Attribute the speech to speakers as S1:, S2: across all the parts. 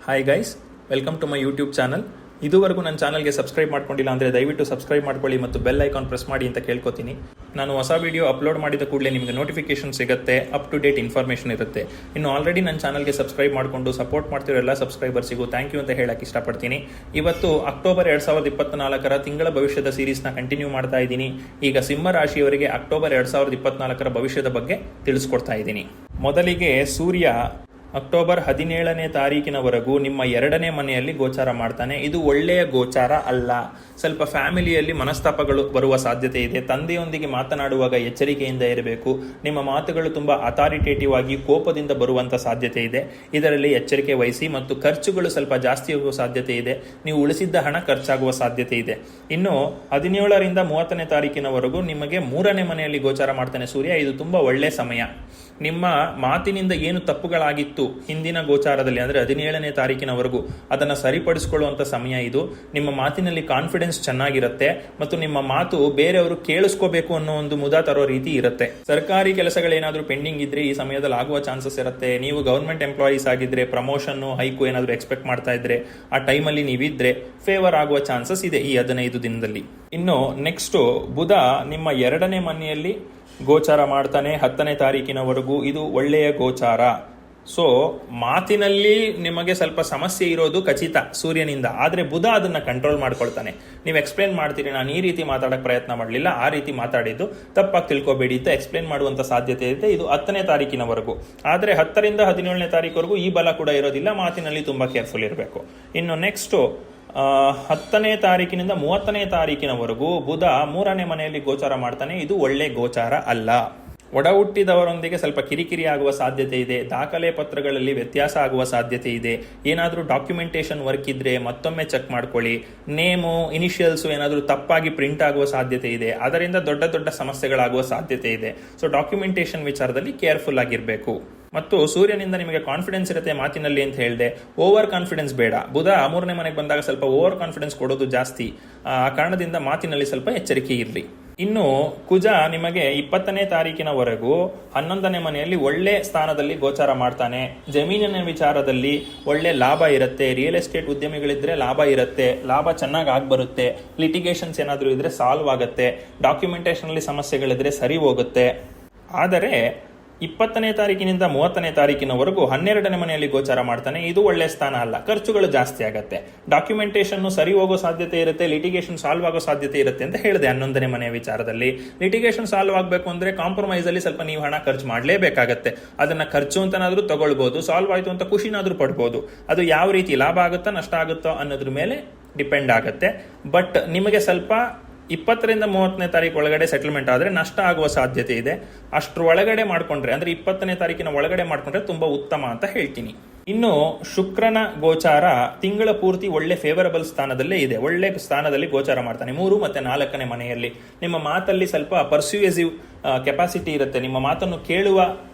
S1: Hi guys, welcome to my YouTube channel. ಇದುವರೆಗೂ ನನ್ನ ಚಾನಲ್ಗೆ ಸಬ್ಸ್ಕ್ರೈಬ್ ಮಾಡ್ಕೊಂಡಿಲ್ಲ ಅಂದರೆ ದಯವಿಟ್ಟು ಸಬ್ಸ್ಕ್ರೈಬ್ ಮಾಡ್ಕೊಳ್ಳಿ ಮತ್ತು ಬೆಲ್ ಐಕಾನ್ ಪ್ರೆಸ್ ಮಾಡಿ ಅಂತ ಕೇಳ್ಕೊತೀನಿ. ನಾನು ಹೊಸ ವಿಡಿಯೋ ಅಪ್ಲೋಡ್ ಮಾಡಿದ ಕೂಡಲೇ ನಿಮಗೆ ನೋಟಿಫಿಕೇಶನ್ ಸಿಗುತ್ತೆ, ಅಪ್ ಟು ಡೇಟ್ ಇನ್ಫಾರ್ಮೇಷನ್ ಇರುತ್ತೆ. ಇನ್ನು ಆಲ್ರೆಡಿ ನನ್ನ ಚಾನಲ್ಗೆ ಸಬ್ಸ್ಕ್ರೈಬ್ ಮಾಡಿಕೊಂಡು ಸಪೋರ್ಟ್ ಮಾಡ್ತಿರೋ ಎಲ್ಲ ಸಬ್ಸ್ಕ್ರೈಬರ್ಸಿಗೂ ಥ್ಯಾಂಕ್ ಯು ಅಂತ ಹೇಳಕ್ಕೆ ಇಷ್ಟಪಡ್ತೀನಿ. ಇವತ್ತು ಅಕ್ಟೋಬರ್ 2024 ತಿಂಗಳ ಭವಿಷ್ಯದ ಸೀರೀಸ್ನ ಕಂಟಿನ್ಯೂ ಮಾಡ್ತಾ ಇದ್ದೀನಿ. ಈಗ ಸಿಂಹ ರಾಶಿಯವರಿಗೆ ಅಕ್ಟೋಬರ್ 2024 ಭವಿಷ್ಯದ ಬಗ್ಗೆ ತಿಳಿಸ್ಕೊಡ್ತಾ ಇದ್ದೀನಿ. ಮೊದಲಿಗೆ ಸೂರ್ಯ ಅಕ್ಟೋಬರ್ 17ನೇ ತಾರೀಕಿನವರೆಗೂ ನಿಮ್ಮ 2ನೇ ಮನೆಯಲ್ಲಿ ಗೋಚಾರ ಮಾಡ್ತಾನೆ. ಇದು ಒಳ್ಳೆಯ ಗೋಚಾರ ಅಲ್ಲ. ಸ್ವಲ್ಪ ಫ್ಯಾಮಿಲಿಯಲ್ಲಿ ಮನಸ್ತಾಪಗಳು ಬರುವ ಸಾಧ್ಯತೆ ಇದೆ. ತಂದೆಯೊಂದಿಗೆ ಮಾತನಾಡುವಾಗ ಎಚ್ಚರಿಕೆಯಿಂದ ಇರಬೇಕು. ನಿಮ್ಮ ಮಾತುಗಳು ತುಂಬ ಅಥಾರಿಟೇಟಿವ್ ಆಗಿ ಕೋಪದಿಂದ ಬರುವಂಥ ಸಾಧ್ಯತೆ ಇದೆ. ಇದರಲ್ಲಿ ಎಚ್ಚರಿಕೆ ವಹಿಸಿ. ಮತ್ತು ಖರ್ಚುಗಳು ಸ್ವಲ್ಪ ಜಾಸ್ತಿ ಆಗುವ ಸಾಧ್ಯತೆ ಇದೆ. ನೀವು ಉಳಿಸಿದ್ದ ಹಣ ಖರ್ಚಾಗುವ ಸಾಧ್ಯತೆ ಇದೆ. ಇನ್ನು 17ರಿಂದ 30ನೇ ತಾರೀಕಿನವರೆಗೂ ನಿಮಗೆ 3ನೇ ಮನೆಯಲ್ಲಿ ಗೋಚಾರ ಮಾಡ್ತಾನೆ ಸೂರ್ಯ. ಇದು ತುಂಬ ಒಳ್ಳೆಯ ಸಮಯ. ನಿಮ್ಮ ಮಾತಿನಿಂದ ಏನು ತಪ್ಪುಗಳಾಗಿತ್ತು ಹಿಂದಿನ ಗೋಚಾರದಲ್ಲಿ, ಅಂದರೆ 17ನೇ ತಾರೀಕಿನವರೆಗೂ, ಅದನ್ನು ಸರಿಪಡಿಸಿಕೊಳ್ಳುವಂಥ ಸಮಯ ಇದು. ನಿಮ್ಮ ಮಾತಿನಲ್ಲಿ ಕಾನ್ಫಿಡೆನ್ಸ್ ಚೆನ್ನಾಗಿರುತ್ತೆ ಮತ್ತು ನಿಮ್ಮ ಮಾತು ಬೇರೆಯವರು ಕೇಳಿಸ್ಕೋಬೇಕು ಅನ್ನೋ ಒಂದು ಮುದ ತರೋ ರೀತಿ ಇರುತ್ತೆ. ಸರ್ಕಾರಿ ಕೆಲಸಗಳೇನಾದರೂ ಪೆಂಡಿಂಗ್ ಇದ್ರೆ ಈ ಸಮಯದಲ್ಲಿ ಆಗುವ ಚಾನ್ಸಸ್ ಇರುತ್ತೆ. ನೀವು ಗವರ್ಮೆಂಟ್ ಎಂಪ್ಲಾಯೀಸ್ ಆಗಿದ್ರೆ ಪ್ರಮೋಷನ್ ಹೈಕು ಏನಾದರೂ ಎಕ್ಸ್ಪೆಕ್ಟ್ ಮಾಡ್ತಾ ಇದ್ರೆ ಆ ಟೈಮಲ್ಲಿ ನೀವಿದ್ರೆ ಫೇವರ್ ಆಗುವ ಚಾನ್ಸಸ್ ಇದೆ ಈ 15 ದಿನದಲ್ಲಿ. ಇನ್ನು ನೆಕ್ಸ್ಟ್ ಬುಧ ನಿಮ್ಮ 2ನೇ ಮನೆಯಲ್ಲಿ ಗೋಚಾರ ಮಾಡ್ತಾನೆ 10ನೇ ತಾರೀಕಿನವರೆಗೂ. ಇದು ಒಳ್ಳೆಯ ಗೋಚಾರ. ಸೊ ಮಾತಿನಲ್ಲಿ ನಿಮಗೆ ಸ್ವಲ್ಪ ಸಮಸ್ಯೆ ಇರೋದು ಖಚಿತ ಸೂರ್ಯನಿಂದ, ಆದರೆ ಬುಧ ಅದನ್ನ ಕಂಟ್ರೋಲ್ ಮಾಡ್ಕೊಳ್ತಾನೆ. ನೀವು ಎಕ್ಸ್ಪ್ಲೇನ್ ಮಾಡ್ತೀರಿ, ನಾನು ಈ ರೀತಿ ಮಾತಾಡಕ್ಕೆ ಪ್ರಯತ್ನ ಮಾಡಲಿಲ್ಲ, ಆ ರೀತಿ ಮಾತಾಡಿದ್ದು ತಪ್ಪಾಗಿ ತಿಳ್ಕೊಬೇಡಿ ಅಂತ ಎಕ್ಸ್ಪ್ಲೇನ್ ಮಾಡುವಂತ ಸಾಧ್ಯತೆ ಇದೆ. ಇದು 10ನೇ ತಾರೀಕಿನವರೆಗೂ. ಆದರೆ 10ರಿಂದ 17ನೇ ತಾರೀಕುವರೆಗೂ ಈ ಬಲ ಕೂಡ ಇರೋದಿಲ್ಲ. ಮಾತಿನಲ್ಲಿ ತುಂಬಾ ಕೇರ್ಫುಲ್ ಇರಬೇಕು. ಇನ್ನು ನೆಕ್ಸ್ಟ್ 10ನೇ ತಾರೀಕಿನಿಂದ 30ನೇ ತಾರೀಕಿನವರೆಗೂ ಬುಧ 3ನೇ ಮನೆಯಲ್ಲಿ ಗೋಚಾರ ಮಾಡ್ತಾನೆ. ಇದು ಒಳ್ಳೆ ಗೋಚಾರ ಅಲ್ಲ. ಒಡ ಹುಟ್ಟಿದವರೊಂದಿಗೆ ಸ್ವಲ್ಪ ಕಿರಿಕಿರಿ ಆಗುವ ಸಾಧ್ಯತೆ ಇದೆ. ದಾಖಲೆ ಪತ್ರಗಳಲ್ಲಿ ವ್ಯತ್ಯಾಸ ಆಗುವ ಸಾಧ್ಯತೆ ಇದೆ. ಏನಾದರೂ ಡಾಕ್ಯುಮೆಂಟೇಶನ್ ವರ್ಕ್ ಇದ್ರೆ ಮತ್ತೊಮ್ಮೆ ಚೆಕ್ ಮಾಡ್ಕೊಳ್ಳಿ. ನೇಮು ಇನಿಷಿಯಲ್ಸು ಏನಾದರೂ ತಪ್ಪಾಗಿ ಪ್ರಿಂಟ್ ಆಗುವ ಸಾಧ್ಯತೆ ಇದೆ. ಅದರಿಂದ ದೊಡ್ಡ ದೊಡ್ಡ ಸಮಸ್ಯೆಗಳಾಗುವ ಸಾಧ್ಯತೆ ಇದೆ. ಸೊ ಡಾಕ್ಯುಮೆಂಟೇಶನ್ ವಿಚಾರದಲ್ಲಿ ಕೇರ್ಫುಲ್ ಆಗಿರಬೇಕು. ಮತ್ತು ಸೂರ್ಯನಿಂದ ನಿಮಗೆ ಕಾನ್ಫಿಡೆನ್ಸ್ ಇರುತ್ತೆ ಮಾತಿನಲ್ಲಿ ಅಂತ ಹೇಳಿದೆ. ಓವರ್ ಕಾನ್ಫಿಡೆನ್ಸ್ ಬೇಡ. ಬುಧ 3ನೇ ಮನೆಗೆ ಬಂದಾಗ ಸ್ವಲ್ಪ ಓವರ್ ಕಾನ್ಫಿಡೆನ್ಸ್ ಕೊಡೋದು ಜಾಸ್ತಿ. ಆ ಕಾರಣದಿಂದ ಮಾತಿನಲ್ಲಿ ಸ್ವಲ್ಪ ಎಚ್ಚರಿಕೆ ಇರಲಿ. ಇನ್ನು ಕುಜ ನಿಮಗೆ 20ನೇ ತಾರೀಕಿನವರೆಗೂ 11ನೇ ಮನೆಯಲ್ಲಿ ಒಳ್ಳೆ ಸ್ಥಾನದಲ್ಲಿ ಗೋಚಾರ ಮಾಡ್ತಾನೆ. ಜಮೀನಿನ ವಿಚಾರದಲ್ಲಿ ಒಳ್ಳೆ ಲಾಭ ಇರುತ್ತೆ. ರಿಯಲ್ ಎಸ್ಟೇಟ್ ಉದ್ಯಮಿಗಳಿದ್ರೆ ಲಾಭ ಇರುತ್ತೆ. ಲಾಭ ಚೆನ್ನಾಗಿ ಆಗ್ಬರುತ್ತೆ. ಲಿಟಿಗೇಷನ್ಸ್ ಏನಾದರೂ ಇದ್ರೆ ಸಾಲ್ವ್ ಆಗುತ್ತೆ. ಡಾಕ್ಯುಮೆಂಟೇಶನ್ ಅಲ್ಲಿ ಸಮಸ್ಯೆಗಳಿದ್ರೆ ಸರಿ ಹೋಗುತ್ತೆ. ಆದರೆ 20ನೇ ತಾರೀಕಿನಿಂದ 30ನೇ ತಾರೀಕಿನವರೆಗೂ 12ನೇ ಮನೆಯಲ್ಲಿ ಗೋಚಾರ ಮಾಡ್ತಾನೆ. ಇದು ಒಳ್ಳೆ ಸ್ಥಾನ ಅಲ್ಲ. ಖರ್ಚುಗಳು ಜಾಸ್ತಿ ಆಗತ್ತೆ. ಡಾಕ್ಯುಮೆಂಟೇಶನ್ ಸರಿ ಹೋಗೋ ಸಾಧ್ಯತೆ ಇರುತ್ತೆ. ಲಿಟಿಗೇಷನ್ ಸಾಲ್ವ್ ಆಗೋ ಸಾಧ್ಯತೆ ಇರುತ್ತೆ ಅಂತ ಹೇಳಿದೆ. 11ನೇ ಮನೆಯ ವಿಚಾರದಲ್ಲಿ ಲಿಟಿಗೇಷನ್ ಸಾಲ್ವ್ ಆಗಬೇಕು ಅಂದ್ರೆ ಕಾಂಪ್ರಮೈಸ್ ಅಲ್ಲಿ ಸ್ವಲ್ಪ ನೀವು ಹಣ ಖರ್ಚು ಮಾಡಲೇಬೇಕಾಗತ್ತೆ. ಅದನ್ನ ಖರ್ಚು ಅಂತನಾದ್ರೂ ತಗೊಳ್ಬಹುದು. ಸಾಲ್ವ್ ಆಯ್ತು ಅಂತ ಖುಷಿನಾದ್ರೂ ಪಡ್ಬೋದು. ಅದು ಯಾವ ರೀತಿ ಲಾಭ ಆಗುತ್ತೋ ನಷ್ಟ ಆಗುತ್ತೋ ಅನ್ನೋದ್ರ ಮೇಲೆ ಡಿಪೆಂಡ್ ಆಗುತ್ತೆ. ಬಟ್ ನಿಮಗೆ ಸ್ವಲ್ಪ 20ರಿಂದ 30ನೇ ತಾರೀಕು ಒಳಗಡೆ ಸೆಟಲ್ಮೆಂಟ್ ಆದರೆ ನಷ್ಟ ಆಗುವ ಸಾಧ್ಯತೆ ಇದೆ. ಅಷ್ಟರ ಒಳಗಡೆ ಮಾಡ್ಕೊಂಡ್ರೆ, ಅಂದ್ರೆ 20ನೇ ತಾರೀಕಿನ ಒಳಗಡೆ ಮಾಡ್ಕೊಂಡ್ರೆ ತುಂಬಾ ಉತ್ತಮ ಅಂತ ಹೇಳ್ತೀನಿ. ಇನ್ನು ಶುಕ್ರನ ಗೋಚಾರ ತಿಂಗಳ ಪೂರ್ತಿ ಒಳ್ಳೆ ಫೇವರಬಲ್ ಸ್ಥಾನದಲ್ಲೇ ಇದೆ. ಒಳ್ಳೆ ಸ್ಥಾನದಲ್ಲಿ ಗೋಚಾರ ಮಾಡ್ತಾನೆ 3 ಮತ್ತು 4ನೇ ಮನೆಯಲ್ಲಿ. ನಿಮ್ಮ ಮಾತಲ್ಲಿ ಸ್ವಲ್ಪ ಪರ್ಸ್ಯೂಸಿವ್ ಕೆಪಾಸಿಟಿ ಇರುತ್ತೆ. ನಿಮ್ಮ ಮಾತನ್ನು ಕೇಳುವ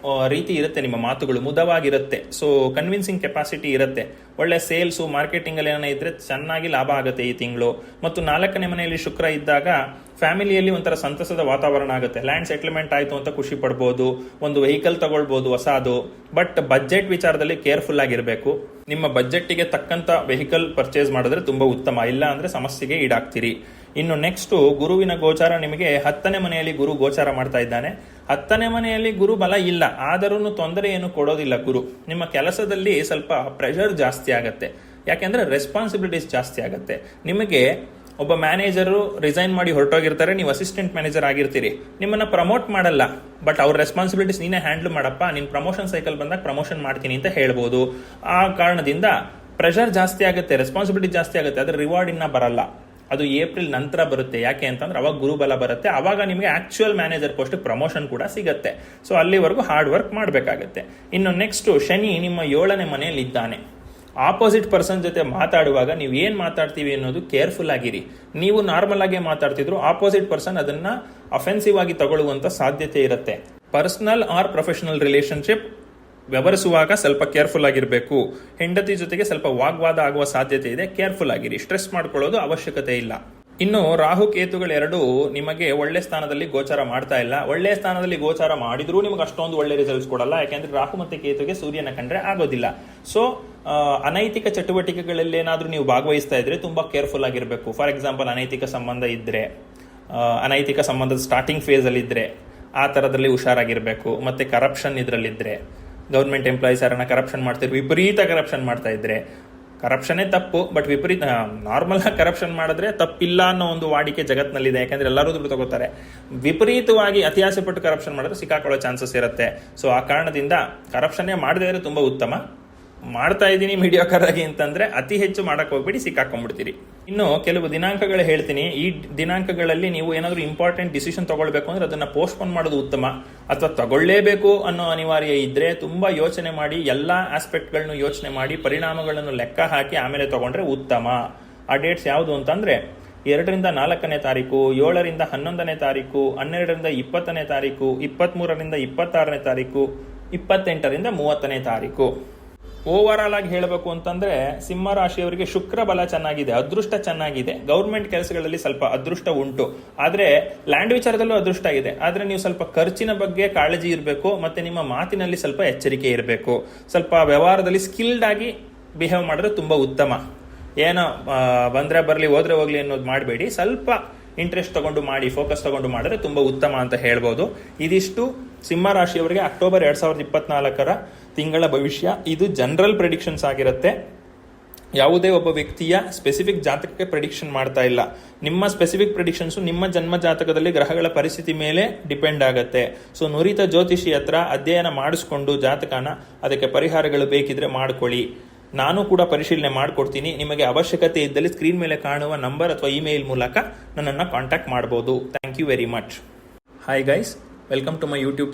S1: ರೀತಿ ಇರುತ್ತೆ. ನಿಮ್ಮ ಮಾತುಗಳು ಮುದವಾಗಿರುತ್ತೆ. ಸೊ ಕನ್ವಿನ್ಸಿಂಗ್ ಕೆಪಾಸಿಟಿ ಇರುತ್ತೆ. ಒಳ್ಳೆ ಸೇಲ್ಸು ಮಾರ್ಕೆಟಿಂಗ್ ಅಲ್ಲಿ ಏನಾರ ಇದ್ರೆ ಚೆನ್ನಾಗಿ ಲಾಭ ಆಗುತ್ತೆ ಈ ತಿಂಗಳು. ಮತ್ತು 4ನೇ ಮನೆಯಲ್ಲಿ ಶುಕ್ರ ಇದ್ದಾಗ ಫ್ಯಾಮಿಲಿಯಲ್ಲಿ ಒಂಥರ ಸಂತಸದ ವಾತಾವರಣ ಆಗುತ್ತೆ. ಲ್ಯಾಂಡ್ ಸೆಟಲ್ಮೆಂಟ್ ಆಯ್ತು ಅಂತ ಖುಷಿ ಪಡ್ಬೋದು. ಒಂದು ವೆಹಿಕಲ್ ತಗೊಳ್ಬೋದು ಹೊಸದು. ಬಟ್ ಬಜೆಟ್ ವಿಚಾರದಲ್ಲಿ ಕೇರ್ಫುಲ್ ಆಗಿರಬೇಕು. ನಿಮ್ಮ ಬಜೆಟ್ಗೆ ತಕ್ಕಂತ ವೆಹಿಕಲ್ ಪರ್ಚೇಸ್ ಮಾಡಿದ್ರೆ ತುಂಬಾ ಉತ್ತಮ. ಇಲ್ಲ ಅಂದ್ರೆ ಸಮಸ್ಯೆಗೆ ಈಡಾಗ್ತೀರಿ. ಇನ್ನು ನೆಕ್ಸ್ಟ್ ಗುರುವಿನ ಗೋಚಾರ ನಿಮಗೆ 10ನೇ ಮನೆಯಲ್ಲಿ ಗುರು ಗೋಚಾರ ಮಾಡ್ತಾ ಇದ್ದಾನೆ. 10ನೇ ಮನೆಯಲ್ಲಿ ಗುರು ಬಲ ಇಲ್ಲ, ಆದರೂ ತೊಂದರೆ ಏನು ಕೊಡೋದಿಲ್ಲ ಗುರು. ನಿಮ್ಮ ಕೆಲಸದಲ್ಲಿ ಸ್ವಲ್ಪ ಪ್ರೆಷರ್ ಜಾಸ್ತಿ ಆಗತ್ತೆ. ಯಾಕೆಂದ್ರೆ ರೆಸ್ಪಾನ್ಸಿಬಿಲಿಟೀಸ್ ಜಾಸ್ತಿ ಆಗತ್ತೆ. ನಿಮಗೆ ಒಬ್ಬ ಮ್ಯಾನೇಜರು ರಿಸೈನ್ ಮಾಡಿ ಹೊರಟೋಗಿರ್ತಾರೆ. ನೀವು ಅಸಿಸ್ಟೆಂಟ್ ಮ್ಯಾನೇಜರ್ ಆಗಿರ್ತೀರಿ. ನಿಮ್ಮನ್ನ ಪ್ರಮೋಟ್ ಮಾಡಲ್ಲ, ಬಟ್ ಅವ್ರ ರೆಸ್ಪಾನ್ಸಿಬಿಲಿಟೀಸ್ ನೀನೇ ಹ್ಯಾಂಡಲ್ ಮಾಡಪ್ಪ, ನಿನ್ ಪ್ರಮೋಷನ್ ಸೈಕಲ್ ಬಂದಾಗ ಪ್ರಮೋಷನ್ ಮಾಡ್ತೀನಿ ಅಂತ ಹೇಳ್ಬೋದು. ಆ ಕಾರಣದಿಂದ ಪ್ರೆಷರ್ ಜಾಸ್ತಿ ಆಗುತ್ತೆ, ರೆಸ್ಪಾನ್ಸಿಬಿಲಿಟಿ ಜಾಸ್ತಿ ಆಗುತ್ತೆ. ಅದ್ರ ರಿವಾರ್ಡ್ ಇನ್ನ ಬರಲ್ಲ. ಅದು ಏಪ್ರಿಲ್ ನಂತರ ಬರುತ್ತೆ. ಯಾಕೆ ಅಂತಂದ್ರೆ ಅವಾಗ ಗುರುಬಲ ಬರುತ್ತೆ. ಅವಾಗ ನಿಮಗೆ ಆಕ್ಚುಯಲ್ ಮ್ಯಾನೇಜರ್ ಪೋಸ್ಟ್ ಪ್ರಮೋಷನ್ ಕೂಡ ಸಿಗುತ್ತೆ. ಸೊ ಅಲ್ಲಿವರೆಗೂ ಹಾರ್ಡ್ ವರ್ಕ್ ಮಾಡಬೇಕಾಗತ್ತೆ. ಇನ್ನು ನೆಕ್ಸ್ಟ್ ಶನಿ ನಿಮ್ಮ 7ನೇ ಮನೆಯಲ್ಲಿ ಇದ್ದಾನೆ. ಆಪೋಸಿಟ್ ಪರ್ಸನ್ ಜೊತೆ ಮಾತಾಡುವಾಗ ನೀವು ಏನ್ ಮಾತಾಡ್ತೀವಿ ಅನ್ನೋದು ಕೇರ್ಫುಲ್ ಆಗಿರಿ. ನೀವು ನಾರ್ಮಲ್ ಆಗಿ ಮಾತಾಡ್ತಿದ್ರು ಆಪೋಸಿಟ್ ಪರ್ಸನ್ ಅದನ್ನ ಅಫೆನ್ಸಿವ್ ಆಗಿ ತಗೊಳ್ಳುವಂತ ಸಾಧ್ಯತೆ ಇರುತ್ತೆ. ಪರ್ಸನಲ್ ಆರ್ ಪ್ರೊಫೆಷನಲ್ ರಿಲೇಶನ್ಶಿಪ್ ವ್ಯವಹರಿಸುವಾಗ ಸ್ವಲ್ಪ ಕೇರ್ಫುಲ್ ಆಗಿರಬೇಕು. ಹೆಂಡತಿ ಜೊತೆಗೆ ಸ್ವಲ್ಪ ವಾಗ್ವಾದ ಆಗುವ ಸಾಧ್ಯತೆ ಇದೆ. ಕೇರ್ಫುಲ್ ಆಗಿರಿ. ಸ್ಟ್ರೆಸ್ ಮಾಡ್ಕೊಳ್ಳೋದು ಅವಶ್ಯಕತೆ ಇಲ್ಲ. ಇನ್ನು ರಾಹು ಕೇತುಗಳೆರಡೂ ನಿಮಗೆ ಒಳ್ಳೆ ಸ್ಥಾನದಲ್ಲಿ ಗೋಚಾರ ಮಾಡ್ತಾ ಇಲ್ಲ. ಒಳ್ಳೆ ಸ್ಥಾನದಲ್ಲಿ ಗೋಚಾರ ಮಾಡಿದ್ರೂ ನಿಮಗೆ ಅಷ್ಟೊಂದು ಒಳ್ಳೆ ರಿಸಲ್ಟ್ಸ್ ಕೊಡಲ್ಲ. ಯಾಕೆಂದ್ರೆ ರಾಹು ಮತ್ತೆ ಕೇತುಗೆ ಸೂರ್ಯನ ಕಂಡ್ರೆ ಆಗೋದಿಲ್ಲ. ಸೊ ಅನೈತಿಕ ಚಟುವಟಿಕೆಗಳಲ್ಲಿ ಏನಾದ್ರೂ ನೀವು ಭಾಗವಹಿಸ್ತಾ ಇದ್ರೆ ತುಂಬಾ ಕೇರ್ಫುಲ್ ಆಗಿರಬೇಕು. ಫಾರ್ ಎಕ್ಸಾಂಪಲ್, ಅನೈತಿಕ ಸಂಬಂಧ ಇದ್ರೆ, ಅನೈತಿಕ ಸಂಬಂಧದ ಸ್ಟಾರ್ಟಿಂಗ್ ಫೇಸ್ ಅಲ್ಲಿ ಇದ್ರೆ ಆ ತರದಲ್ಲಿ ಹುಷಾರಾಗಿರ್ಬೇಕು. ಮತ್ತೆ ಕರಪ್ಷನ್ ಇದ್ರಲ್ಲಿದ್ರೆ, ಗೌರ್ಮೆಂಟ್ ಎಂಪ್ಲಾಯೀಸ್ ಯಾರನ್ನ ಕರಪ್ಷನ್ ಮಾಡ್ತಿದ್ರೆ, ವಿಪರೀತ ಕರಪ್ಷನ್ ಮಾಡ್ತಾ ಇದ್ರೆ, ಕರಪ್ಷನ್ನೇ ತಪ್ಪು, ಬಟ್ ವಿಪರೀತ ನಾರ್ಮಲ್ ಆಗಿ ಕರಪ್ಷನ್ ಮಾಡಿದ್ರೆ ತಪ್ಪಿಲ್ಲ ಅನ್ನೋ ಒಂದು ವಾಡಿಕೆ ಜಗತ್ತಿನಲ್ಲಿದೆ. ಯಾಕಂದ್ರೆ ಎಲ್ಲರೂ ದುಡ್ಡು ತಗೋತಾರೆ. ವಿಪರೀತವಾಗಿ ಅತಿಯಾಸೆ ಪಟ್ಟು ಕರಪ್ಷನ್ ಮಾಡಿದ್ರೆ ಸಿಕ್ಕಾಕೊಳ್ಳೋ ಚಾನ್ಸಸ್ ಇರುತ್ತೆ. ಸೊ ಆ ಕಾರಣದಿಂದ ಕರಪ್ಷನ್ನೇ ಮಾಡದೇ ಇದ್ರೆ ತುಂಬಾ ಉತ್ತಮ. ಮಾಡ್ತಾ ಇದ್ದೀನಿ ಮೀಡಿಯಾಕರ್ ಆಗಿ ಅಂತಂದ್ರೆ ಅತಿ ಹೆಚ್ಚು ಮಾಡಕ್ ಹೋಗ್ಬಿಡಿ, ಸಿಕ್ಕಾಕೊಂಡ್ಬಿಡ್ತೀರಿ. ಇನ್ನು ಕೆಲವು ದಿನಾಂಕಗಳು ಹೇಳ್ತೀನಿ. ಈ ದಿನಾಂಕಗಳಲ್ಲಿ ನೀವು ಏನಾದರೂ ಇಂಪಾರ್ಟೆಂಟ್ ಡಿಸಿಷನ್ ತಗೊಳ್ಬೇಕು ಅಂದ್ರೆ ಅದನ್ನ ಪೋಸ್ಟ್ಪೋನ್ ಮಾಡೋದು ಉತ್ತಮ. ಅಥವಾ ತಗೊಳ್ಳೇಬೇಕು ಅನ್ನೋ ಅನಿವಾರ್ಯ ಇದ್ರೆ ತುಂಬಾ ಯೋಚನೆ ಮಾಡಿ, ಎಲ್ಲಾ ಆಸ್ಪೆಕ್ಟ್ಗಳನ್ನು ಯೋಚನೆ ಮಾಡಿ, ಪರಿಣಾಮಗಳನ್ನು ಲೆಕ್ಕ ಹಾಕಿ ಆಮೇಲೆ ತಗೊಂಡ್ರೆ ಉತ್ತಮ. ಆ ಡೇಟ್ಸ್ ಯಾವುದು ಅಂತಂದ್ರೆ 2ರಿಂದ 4ನೇ ತಾರೀಕು, 7ರಿಂದ 11ನೇ ತಾರೀಕು, 12ರಿಂದ 20ನೇ ತಾರೀಕು, 23ರಿಂದ 26ನೇ ತಾರೀಕು, 28ರಿಂದ 30ನೇ ತಾರೀಕು. ಓವರ್ ಆಲ್ ಆಗಿ ಹೇಳಬೇಕು ಅಂತಂದ್ರೆ ಸಿಂಹ ರಾಶಿಯವರಿಗೆ ಶುಕ್ರ ಬಲ ಚೆನ್ನಾಗಿದೆ, ಅದೃಷ್ಟ ಚೆನ್ನಾಗಿದೆ. ಗೌರ್ಮೆಂಟ್ ಕೆಲಸಗಳಲ್ಲಿ ಸ್ವಲ್ಪ ಅದೃಷ್ಟ ಉಂಟು. ಆದ್ರೆ ಲ್ಯಾಂಡ್ ವಿಚಾರದಲ್ಲೂ ಅದೃಷ್ಟ ಇದೆ. ಆದ್ರೆ ನೀವು ಸ್ವಲ್ಪ ಖರ್ಚಿನ ಬಗ್ಗೆ ಕಾಳಜಿ ಇರಬೇಕು. ಮತ್ತೆ ನಿಮ್ಮ ಮಾತಿನಲ್ಲಿ ಸ್ವಲ್ಪ ಎಚ್ಚರಿಕೆ ಇರಬೇಕು. ಸ್ವಲ್ಪ ವ್ಯವಹಾರದಲ್ಲಿ ಸ್ಕಿಲ್ಡ್ ಆಗಿ ಬಿಹೇವ್ ಮಾಡಿದ್ರೆ ತುಂಬಾ ಉತ್ತಮ. ಏನೋ ಬಂದ್ರೆ ಬರ್ಲಿ ಹೋದ್ರೆ ಹೋಗ್ಲಿ ಅನ್ನೋದು ಮಾಡಬೇಡಿ. ಸ್ವಲ್ಪ ಇಂಟ್ರೆಸ್ಟ್ ತಗೊಂಡು ಮಾಡಿ, ಫೋಕಸ್ ತಗೊಂಡು ಮಾಡಿದ್ರೆ ತುಂಬಾ ಉತ್ತಮ ಅಂತ ಹೇಳ್ಬೋದು. ಇದಿಷ್ಟು ಸಿಂಹ ರಾಶಿಯವರಿಗೆ ಅಕ್ಟೋಬರ್ 2024 ತಿಂಗಳ ಭವಿಷ್ಯ. ಇದು ಜನರಲ್ ಪ್ರೆಡಿಕ್ಷನ್ಸ್ ಆಗಿರುತ್ತೆ. ಯಾವುದೇ ಒಬ್ಬ ವ್ಯಕ್ತಿಯ ಸ್ಪೆಸಿಫಿಕ್ ಜಾತಕಕ್ಕೆ ಪ್ರೆಡಿಕ್ಷನ್ ಮಾಡ್ತಾ ಇಲ್ಲ. ನಿಮ್ಮ ಸ್ಪೆಸಿಫಿಕ್ ಪ್ರೆಡಿಕ್ಷನ್ಸ್ ನಿಮ್ಮ ಜನ್ಮ ಜಾತಕದಲ್ಲಿ ಗ್ರಹಗಳ ಪರಿಸ್ಥಿತಿ ಮೇಲೆ ಡಿಪೆಂಡ್ ಆಗುತ್ತೆ. ಸೊ ನುರಿತ ಜ್ಯೋತಿಷಿ ಹತ್ರ ಅಧ್ಯಯನ ಮಾಡಿಸ್ಕೊಂಡು ಜಾತಕನ ಅದಕ್ಕೆ ಪರಿಹಾರಗಳು ಬೇಕಿದ್ರೆ ಮಾಡ್ಕೊಳ್ಳಿ. ನಾನು ಕೂಡ ಪರಿಶೀಲನೆ ಮಾಡಿಕೊಡ್ತೀನಿ. ನಿಮಗೆ ಅವಶ್ಯಕತೆ ಇದ್ದಲ್ಲಿ ಸ್ಕ್ರೀನ್ ಮೇಲೆ ಕಾಣುವ ನಂಬರ್ ಅಥವಾ ಇಮೇಲ್ ಮೂಲಕ ನನ್ನನ್ನು ಕಾಂಟ್ಯಾಕ್ಟ್ ಮಾಡಬಹುದು. Thank you very much. Hi guys, welcome to my YouTube